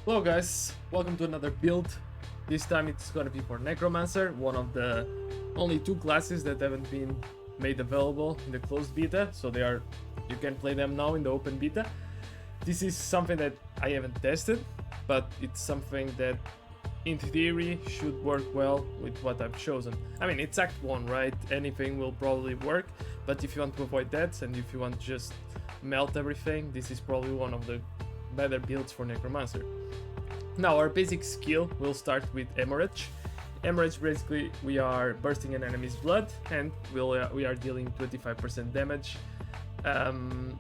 Hello guys, welcome to another build. This time it's gonna be for Necromancer, one of the only two classes that haven't been made available in the closed beta, so you can play them now in the open beta. This is something that I haven't tested, but it's something that in theory should work well with what I've chosen. I mean, it's Act 1, right? Anything will probably work, but if you want to avoid that and if you want to just melt everything, this is probably one of the better builds for Necromancer. Now, our basic skill will start with Hemorrhage. Hemorrhage, basically, we are bursting an enemy's blood and we are dealing 25% damage. And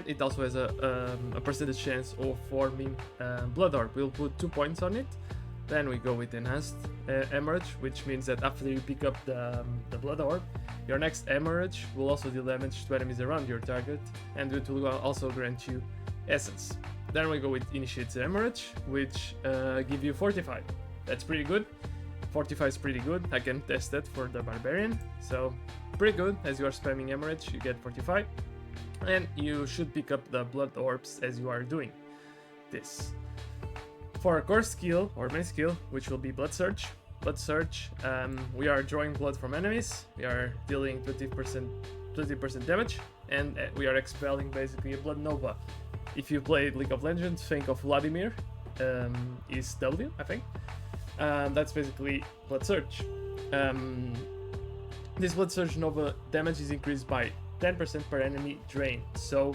it also has a percentage chance of forming Blood Orb. We'll put 2 points on it. Then we go with Enhanced Hemorrhage, which means that after you pick up the Blood Orb, your next Hemorrhage will also deal damage to enemies around your target, and it will also grant you Essence. Then we go with Initiate Hemorrhage, which give you 45. That's pretty good. 45 is pretty good. I can test that for the Barbarian. So, pretty good. As you are spamming Hemorrhage, you get 45. And you should pick up the Blood Orbs as you are doing this. For our core skill, or main skill, which will be Bloodsurge. Bloodsurge, we are drawing blood from enemies. We are dealing 20% damage. And we are expelling basically a Blood Nova. If you played League of Legends, think of Vladimir, is W, I think. That's basically Bloodsurge. This Bloodsurge Nova damage is increased by 10% per enemy drain, so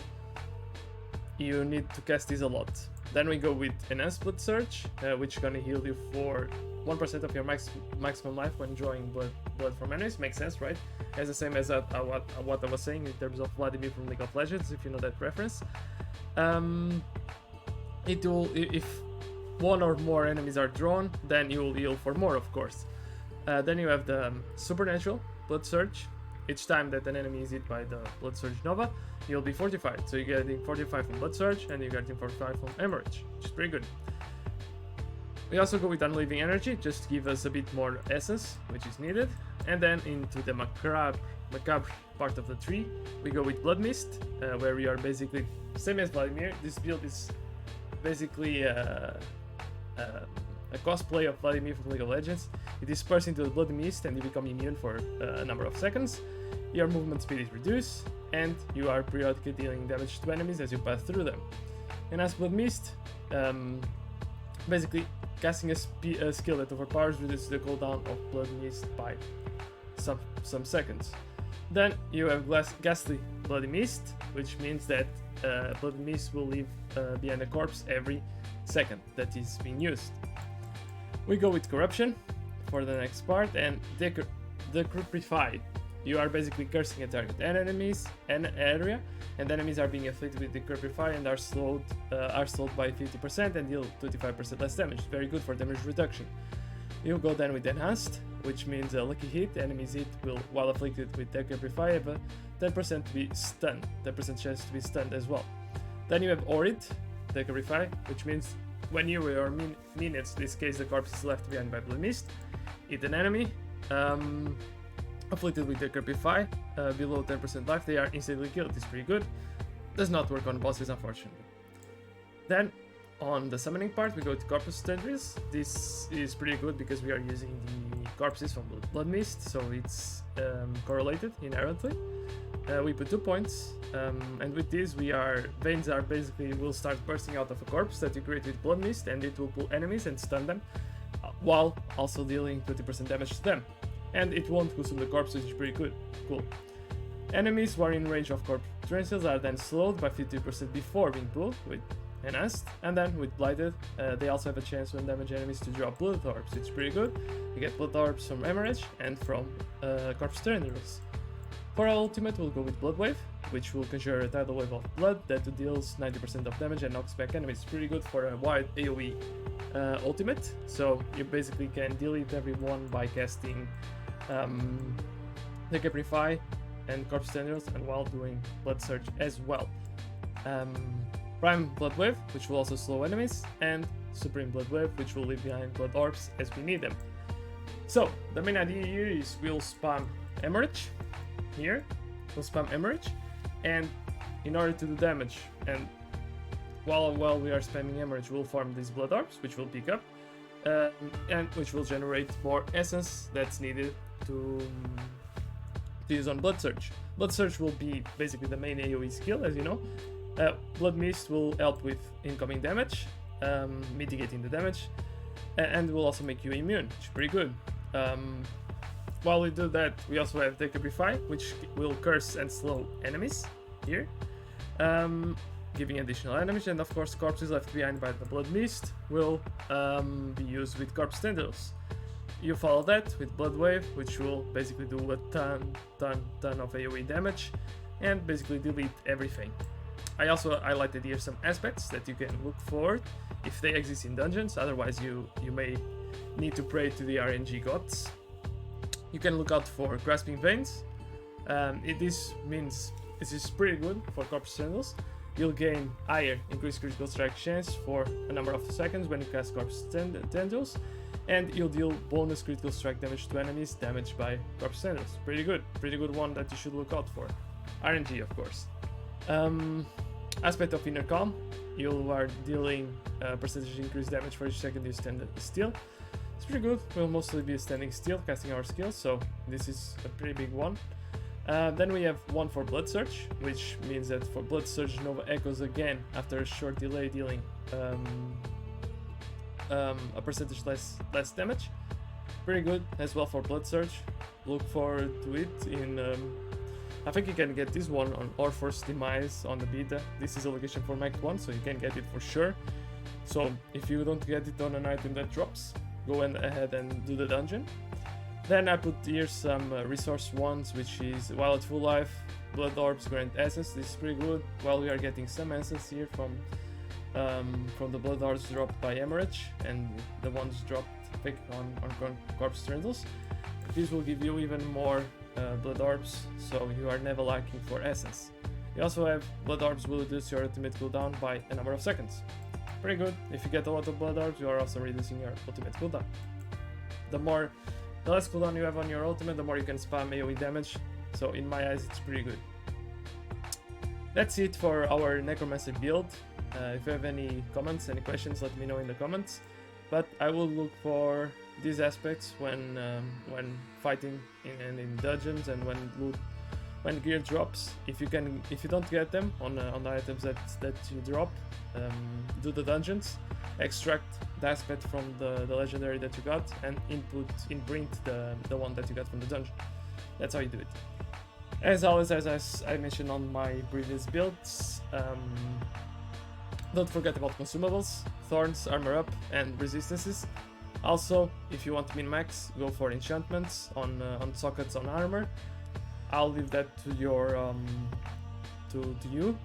you need to cast this a lot. Then we go with Enhanced Bloodsurge, which is gonna heal you for 1% of your maximum life when drawing blood from enemies. Makes sense, right? It's the same as what I was saying in terms of Vladimir from League of Legends, if you know that reference. It will, if one or more enemies are drawn, then you will heal for more, of course. Then you have the Supernatural Bloodsurge. Each time that an enemy is hit by the Bloodsurge Nova, you'll be fortified. So you're getting 45 from Bloodsurge and you're getting 45 from Hemorrhage, which is pretty good. We also go with Unleaving Energy, just to give us a bit more essence, which is needed. And then into the macabre part of the tree, we go with Blood Mist, where we are basically same as Vladimir. This build is basically a cosplay of Vladimir from League of Legends. You disperse into the Blood Mist and you become immune for a number of seconds. Your movement speed is reduced, and you are periodically dealing damage to enemies as you pass through them. And as Blood Mist, basically casting a skill that overpowers reduces the cooldown of Blood Mist by some seconds. Then you have Ghastly Bloody Mist, which means that Bloody Mist will leave behind a corpse every second that is being used. We go with Corruption for the next part, and Decrepify. You are basically cursing a target and enemies and area, and enemies are being afflicted with Decrepify and are slowed by 50% and deal 25% less damage. Very good for damage reduction. You go then with Enhanced, which means a lucky hit. Enemies hit will, while afflicted with Decrepify, have a 10% to be stunned, 10% chance to be stunned as well. Then you have Orid Decrepify, which means when you or minions, in this case the corpse is left behind by Blood Mist, hit an enemy afflicted with Decrepify, below 10% life, they are instantly killed. It's pretty good. Does not work on bosses, unfortunately. Then on the summoning part, we go to Corpus Tendrils. This is pretty good because we are using the corpses from Blood Mist, so it's correlated inherently. We put 2 points, and with this veins are basically will start bursting out of a corpse that you create with Blood Mist, and it will pull enemies and stun them, while also dealing 20% damage to them. And it won't consume the corpse, which is pretty good. Cool. Enemies who are in range of Corpus Tendrils are then slowed by 50% before being pulled with Enhanced, and then with Blighted, they also have a chance when damage enemies to drop Blood Orbs. It's pretty good. You get Blood Orbs from Hemorrhage and from Corpus Tendrils. For our ultimate, we'll go with Bloodwave, which will conjure a tidal wave of blood that deals 90% of damage and knocks back enemies. It's pretty good for a wide AoE ultimate, so you basically can delete everyone by casting Decrepify and Corpse Tendrils, and while doing Bloodsurge as well. Prime Bloodwave, which will also slow enemies, and Supreme Bloodwave, which will leave behind Blood Orbs as we need them. So, the main idea here is we'll spam Hemorrhage here, we'll spam Hemorrhage, and in order to do damage and while we are spamming Hemorrhage, we'll farm these blood orbs, which will pick up, and which will generate more essence that's needed to use on bloodsurge. Bloodsurge will be basically the main AoE skill, as you know. Blood Mist will help with incoming damage, mitigating the damage, and will also make you immune, which is pretty good. While we do that, we also have Decapify, which will curse and slow enemies here, giving additional damage, and of course corpses left behind by the Blood Mist will be used with Corpse Tendrils. You follow that with Bloodwave, which will basically do a ton of AoE damage and basically delete everything. I also highlighted here some aspects that you can look for if they exist in dungeons, otherwise you may need to pray to the RNG gods. You can look out for Grasping Veins. This means this is pretty good for Corpse Tendrils. You'll gain higher increased critical strike chance for a number of seconds when you cast Corpse Tendrils, and you'll deal bonus critical strike damage to enemies damaged by Corpse Tendrils. Pretty good one that you should look out for. RNG, of course. Aspect of Inner Calm. You are dealing percentage increased damage for each second you stand still. It's pretty good. We'll mostly be standing still, casting our skills, so this is a pretty big one. Then we have one for Bloodsurge, which means that for Bloodsurge, Nova echoes again after a short delay, dealing a percentage less damage. Pretty good as well for Bloodsurge. Look forward to it in. I think you can get this one on Orfor's Demise on the beta. This is a location for Act 1, so you can get it for sure. So if you don't get it on an item that drops, go ahead and do the dungeon. Then I put here some resource ones, which is while at full life, Blood Orbs grant essence. This is pretty good. While we are getting some essence here from the Blood Orbs dropped by Hemorrhage and the ones dropped on Corpse Tendrils. This will give you even more Blood Orbs, so you are never lacking for essence. You also have Blood Orbs will reduce your ultimate cooldown by a number of seconds. Pretty good. If you get a lot of Blood Orbs, you are also reducing your ultimate cooldown. The less cooldown you have on your ultimate, the more you can spam AoE damage, so in my eyes it's pretty good. That's it for our Necromancer build. If you have any comments, any questions, let me know in the comments. But I will look for these aspects when fighting in dungeons and when gear drops. If you don't get them on the items that you drop, do the dungeons, extract the aspect from the legendary that you got, and imprint the one that you got from the dungeon. That's how you do it. As always, as I mentioned on my previous builds, don't forget about consumables, thorns, armor up, and resistances. Also, if you want to min-max, go for enchantments on sockets on armor. I'll leave that to your to you.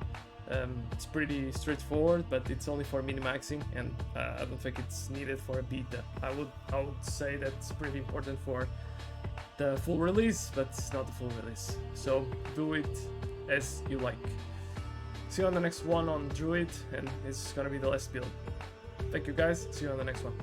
It's pretty straightforward, but it's only for min-maxing, and I don't think it's needed for a beta. I would say that's pretty important for the full release, but it's not the full release. So do it as you like. See you on the next one on Druid, and it's gonna be the last build. Thank you guys, see you on the next one.